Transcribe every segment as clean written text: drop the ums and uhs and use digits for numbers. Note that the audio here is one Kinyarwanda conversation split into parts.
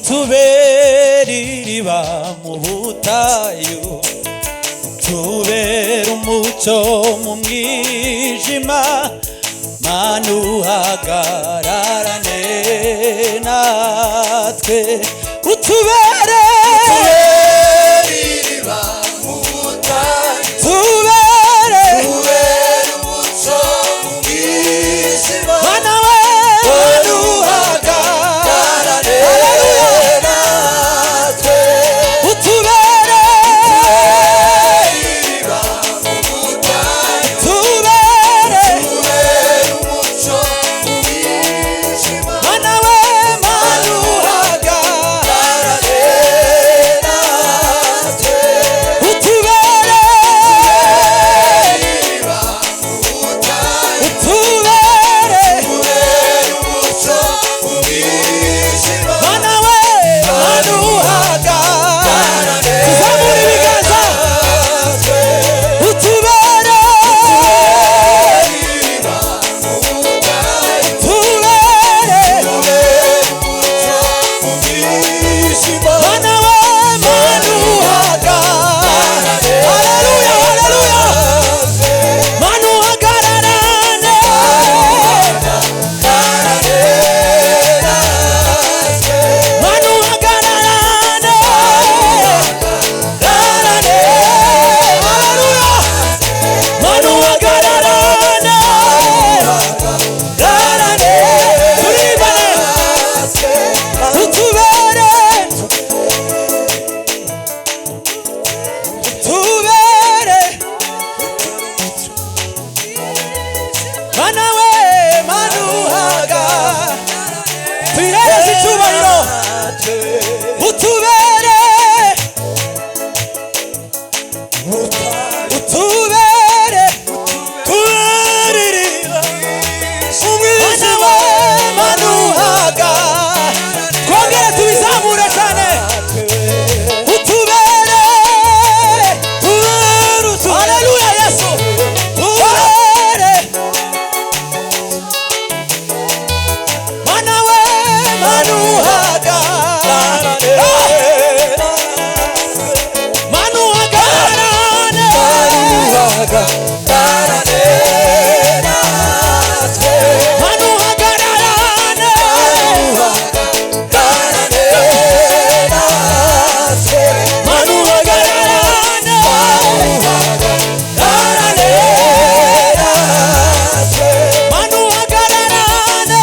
utubera iriba mu butayu, utubera umucyo mu mwijima, Mana uhagararane natwe, utubere iriba mu butayu, utubere umucyo mu mwijima, Mana we Mana uhagararane natwe, utubere iriba mu butayu, utubere umucyo mu mwijima, Mana we Mana uhagararane natwe, utubere iriba mu butayu, utubere umucyo mu mwijima, Mana we Mana uhagararane tuzamura ibiganza, natwe, utubere iriba mu butayu, utubere umucyo mu mwijima, Mana we Mana uhagararane haleluya haleluya natwe, Mana uhagararane uhagararane natwe, Mana uhagararane haleluya Mana uhagararane turibane utubere utubere Mana we Mana tuyihereze icyubahiro utubere utubere tubaririba umwiza we Mana twongere tubizamure cyane utubere haleluya Yesu tubere Mana we Mana Mana uhagararane Mana uhagararane Mana uhagararane Mana uhagararane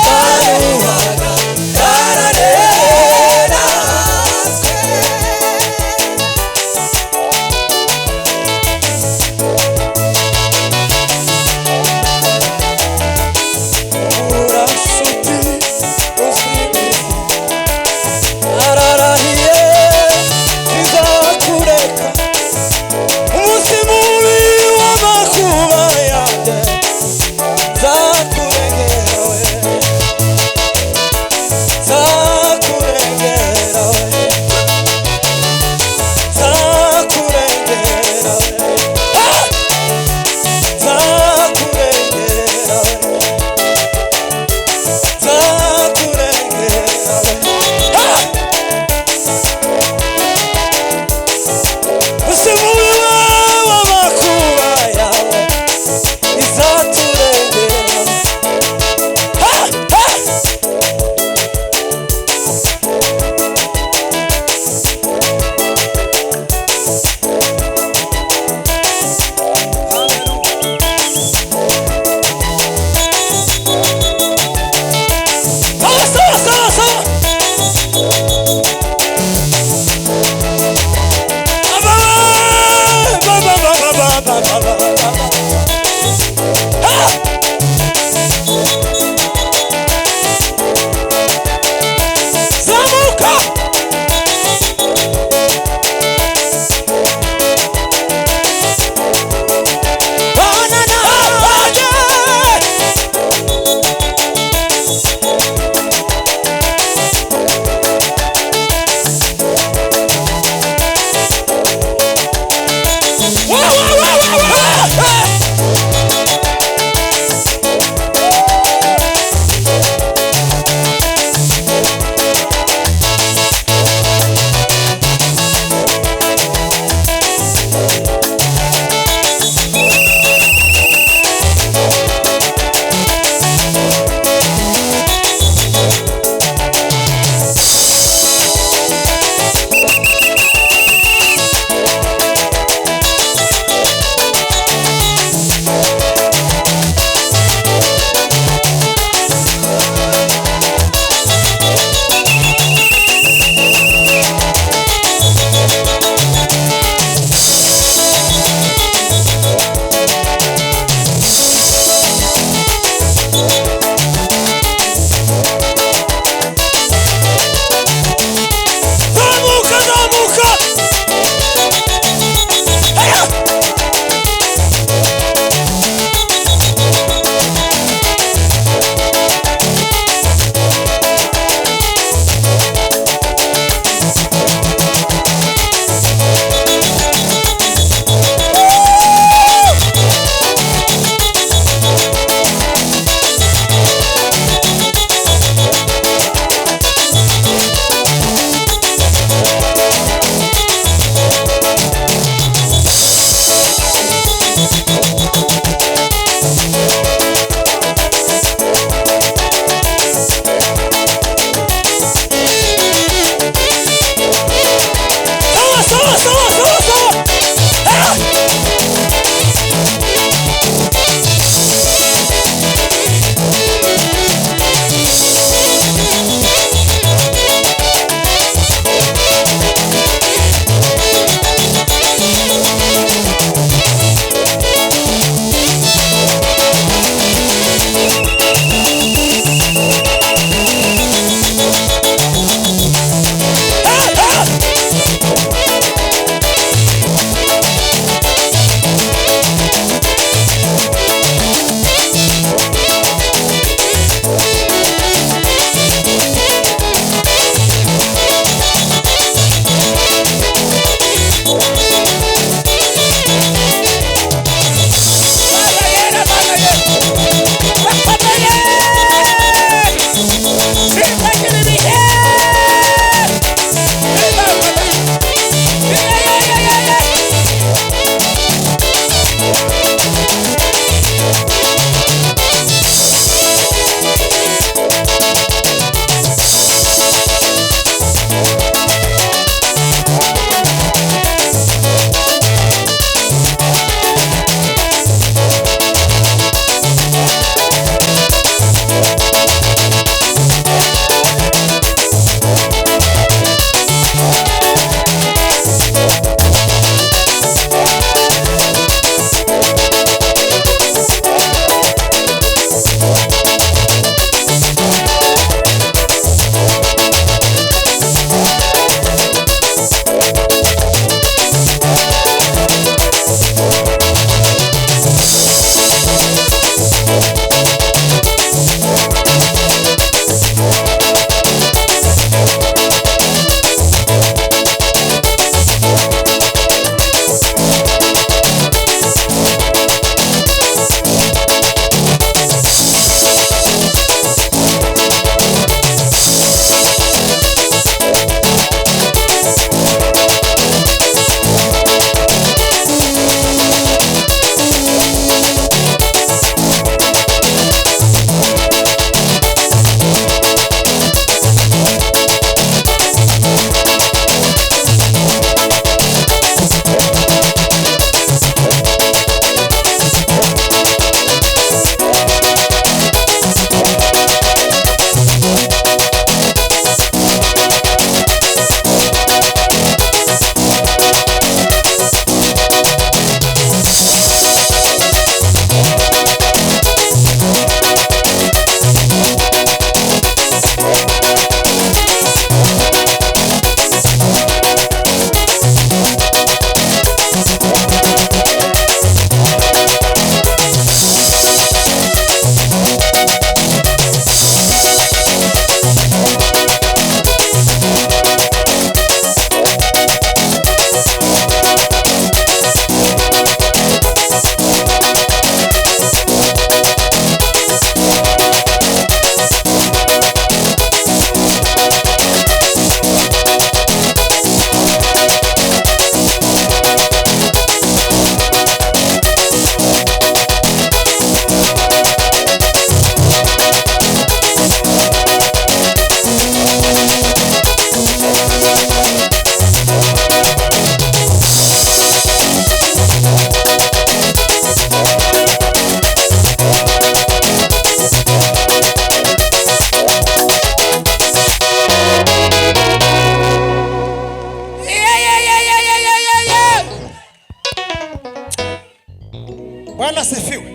Bwana asifiwe.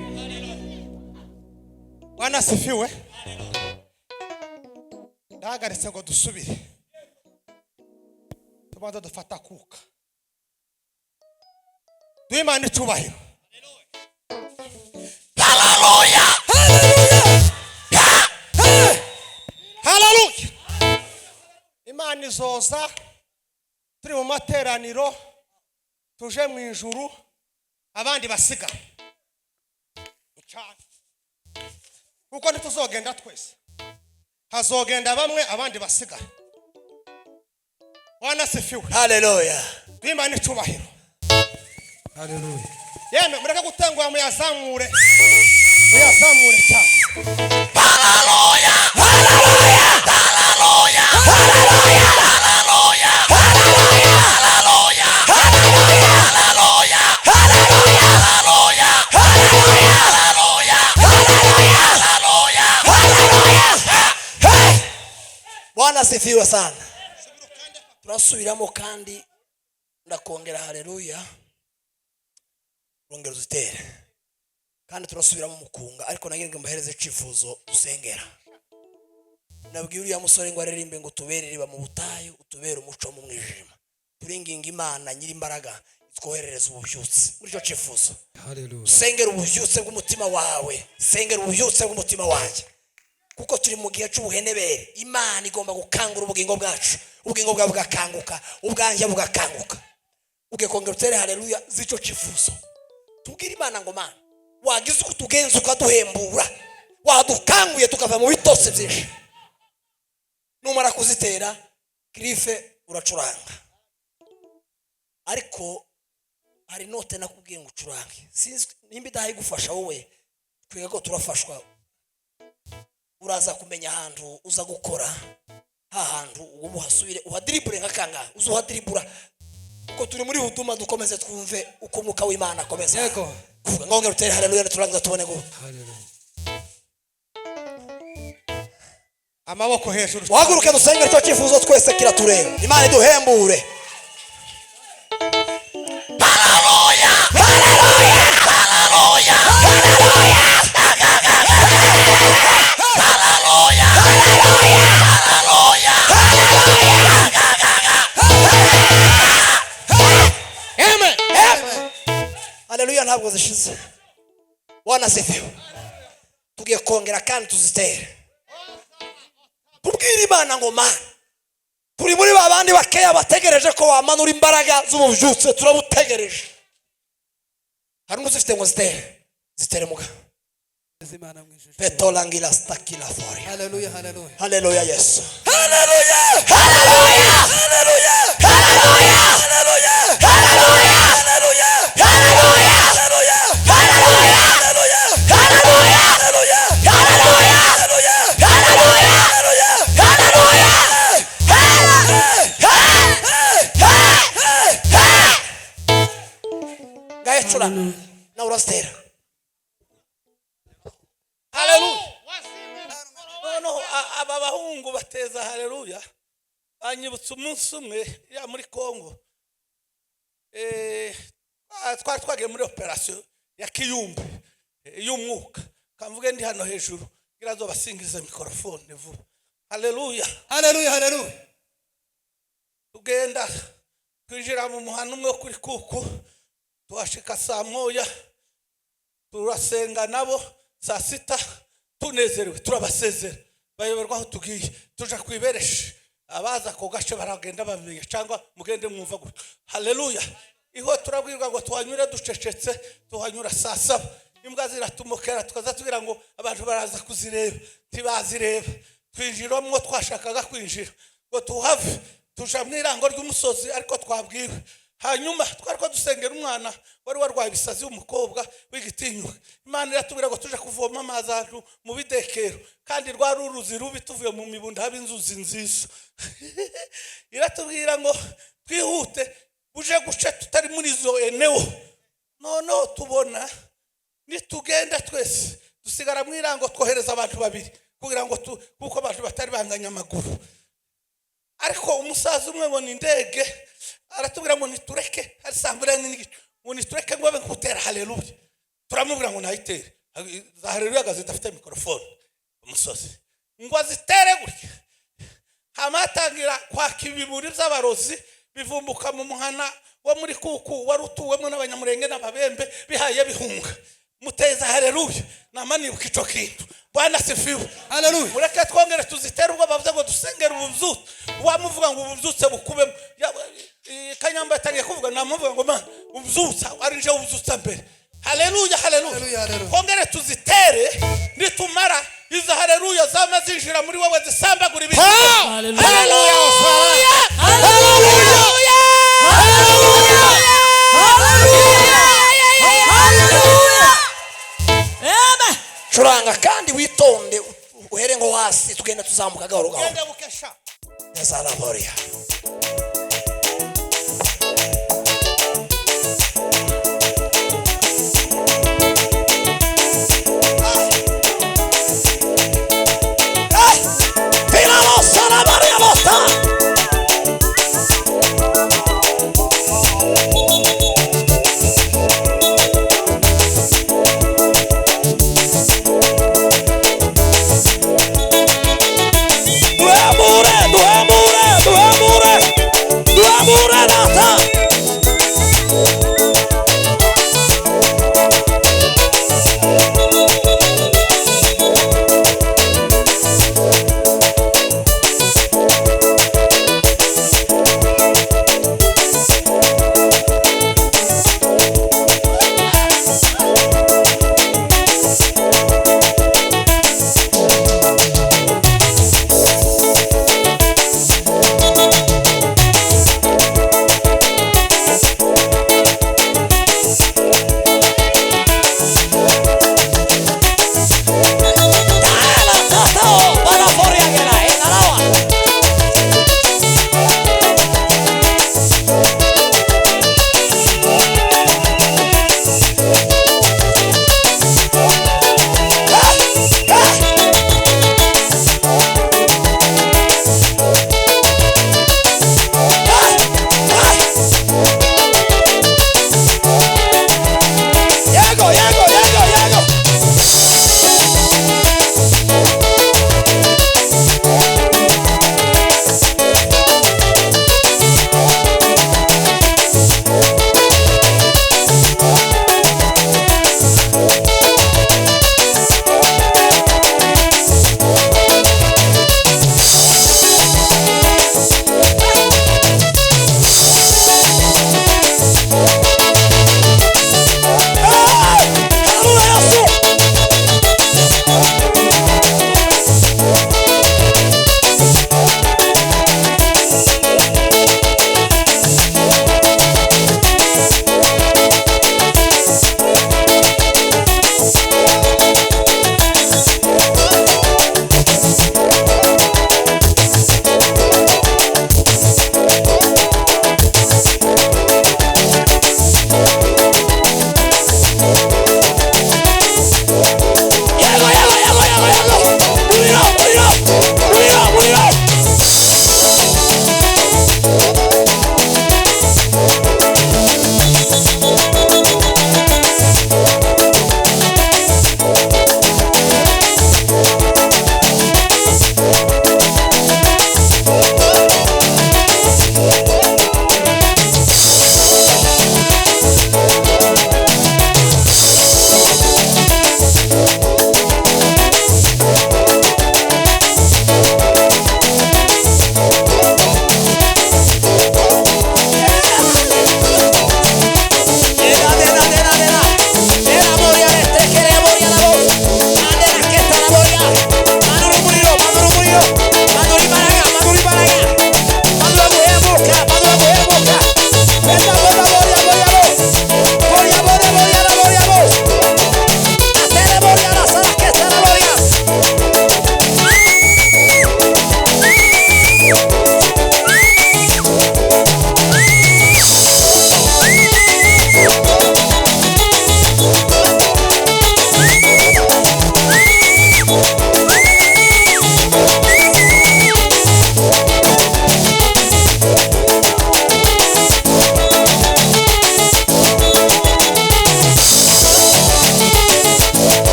Bwana asifiwe. Ndahagaritse ngo dusubire. Tubanza dufata kuka. Duimana icubahiro. Haleluya. Haleluya. Haleluya. Imana izoza turi mu materaniro tuje mu ijuru abandi basiga. Kuko ntituzogenda twese. Hazogenda bamwe abandi basiga. Bwana asifiwe. Haleluya. Duimana icubahiro. Haleluya. Yeme mureke gutengwa muyazamure. Muyazamure cyane. Haleluya. Haleluya. Haleluya. Haleluya. Haleluya. Haleluya. Haleluya. Haleluya. Haleluya. Haleluya. Haleluya. Haleluya. Bwana asifiwe sana. Turasubiramo kandi ndakongera haleluya. Rongera uzitere. Kandi turasubiramo mukunga ariko nagenge mbahereze cifuzo dusengera. Nabwiye uriya musore ngo aririmbe ngo tuberere ba mu butayu utubere umuco mu mwijima. Turinginga Imana nyiri imbaraga twoherereza ububyutse muri cyo cifuzo. Haleluya. Sengera ububyutse bw'umutima wawe, sengera ububyutse bw'umutima wanjye. Kuko turi mu gihe cy'ubuhenebere. Imana igomba gukangura ubugingo bwacu. Ubugingo bwawe bugakanguka, ubwanjye bugakanguka. Ugekongera utere haleluya zico cifuzo. Tubwire Imana ngo Mana wagize uko tugenza ukaduhembura. Wadukanguye tukava mu bitose byinshi. Numara kuzitera grife uracuranga. Ariko hari note nakubwiye ngo ucurange. Sinzi nimba idahaye gufasha wowe. Twiga ko turafashwa. Uraza kumenya ahantu uza gukora. Hahantu ubu hasubire uhadribure nkakanga. Uzuhadribura. Uko turi muri huduma dukomeze twumve uko muka w'Imana akomeza. Yego. Kuvuga ngongera utere haleluya turangiza tubone ngo. Haleluya. Amaboko hejuru. Wahaguruke dusenge cyo cifuzo twese kira tureba. Imana iduhembure. Haleluya. Haleluya. Haleluya. Haleluya. Haleluya. Haleluya. Amen. Amen. Haleluya ntabwo zishize. Bwana asifiwe. Tugiye kongera kandi tuzitere. Tubwire Imana ngo Mana turi muri babandi bakeya bategereje ko wamanura imbaraga z'ububyutse turabutegereje. Hari uzifite ngo zitere muga. Imana mwishisho. Petolangila stakila fori. Haleluya, haleluya. Haleluya Yesu. Haleluya. Haleluya. Haleluya. Haleluya. Haleluya. Haleluya. Haleluya. Haleluya. Haleluya. Haleluya. Haleluya. Haleluya. Haleluya. Haleluya. Haleluya. Gaechura. Na urastera. Haleluya. No aba bahungu bateza haleluya. Anyibutsa umunsi umwe ya muri Kongo. Twari twagiye muri operation ya Kiyumbe y'umwuka. Kamvuge ndi hano hejuru kirazo basingiza mikrofone vuba. Haleluya. Haleluya, haleluya. Tugenda twinjira mu muhanda umwe kuri kuku. Tuwashika saa moya. Turasenga nabo saa sita. Tunezerewe turabasezera. Bayoberwa aho tugiye tuja kwiberesha. Abaza ko gace baragenda bamenye cyangwa mugende mwumva gutyo. Haleluya. Iho turabwirwa ngo twanyura ducecetse tuhanyura saa saba. Imbwa ziratumukera tukaza tugira ngo abantu baraza kuzireba tibazireba. Twinjiramo twashakaga kwinjira ngo tuhave tuja mwirango ry'umusozi ariko twabwiwe. Hanyuma twariko dusengera umwana wari warwaye ibisazi umukobwa w'igitinyuka. Imana iratubwira ngo tuje kuvoma amazi ahantu mu bidekero kandi rwari uruzi rubi tuvuye mu mibunda haba inzuzi nziza. Iratubwira ngo twihute buje guce tutari muri zo eneo. Nono tubona nitugenda twese dusigara mwirango twohereza abantu babiri kugira ngo kuko abantu batari banganya amaguru. Ariko umusaza umwe ngo ni ndege aratubwira ngo nitureke asambura n'iki ngo nitureke ngo babe gutera haleluya. turamubwira ngo nayitere za haleluya zidafite mikrofone umusozi ngo azitere gutya hamatangira kwaka ibiburi by'abarozi bivumbuka mu muhana wo muri kuku wari utuwemo n'abanyamurenge n'ababembe bihaye bihunga muteza haleluya namanibuka ico kintu Bwana sifiwe haleluya mureke twongere tuzitere ubwo bavuze ngo dusengere ubuvyutse wamuvuga ngo ubuvyutse bukubemo kanyamba yatangiye kuvuga namuvuga ngo man ubuvyutse ari nje ubuvyutse mbere haleluya haleluya twongere tuzitere nitumara izo haleluya zamazinjira muri wowe zisambagura ibintu haleluya haleluya haleluya curanga kandi witonde uhere ngo hasi tugenda tuzamuka gahoro gahoro genda bukesha yazalaboria Duhamure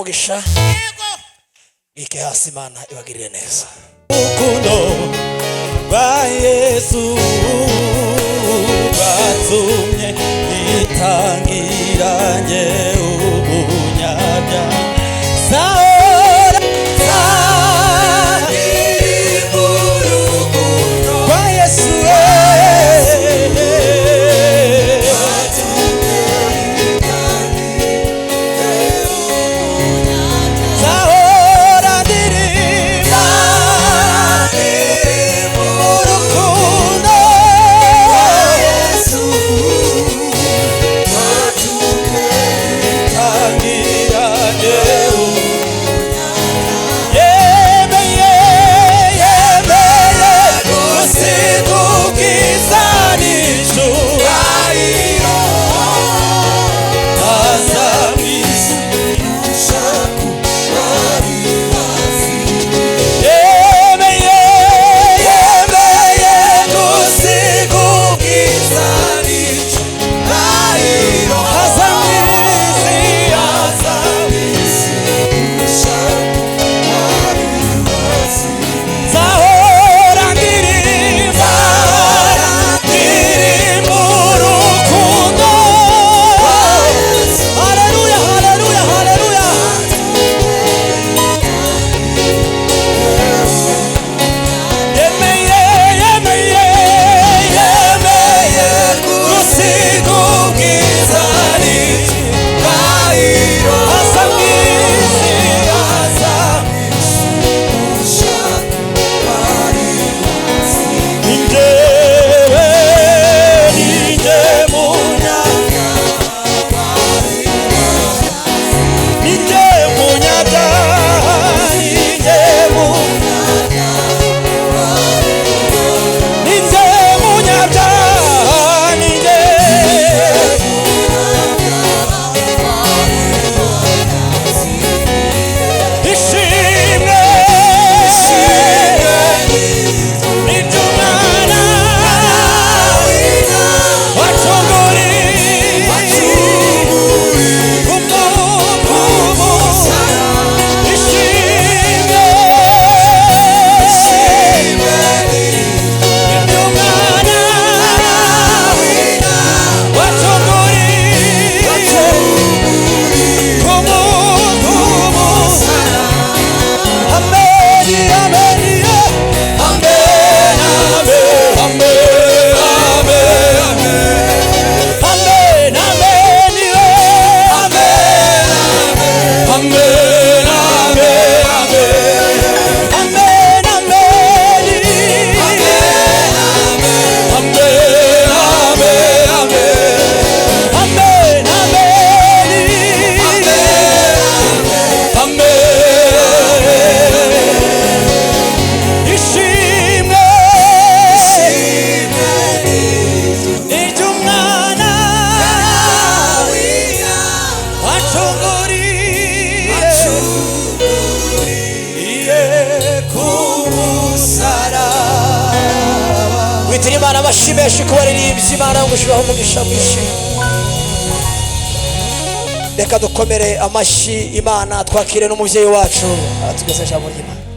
umugisha ike hasi Imana ibagirire neza urukundo rwa Yesu rwatumye itangiranye ubunyabya Imana bashimishe kubaririmbyi Imana ngushibaho umugisha mwinshi reka dukomere amashyi Imana twakire n'umuvyeyi wacu atugeze ijambo ry'Imana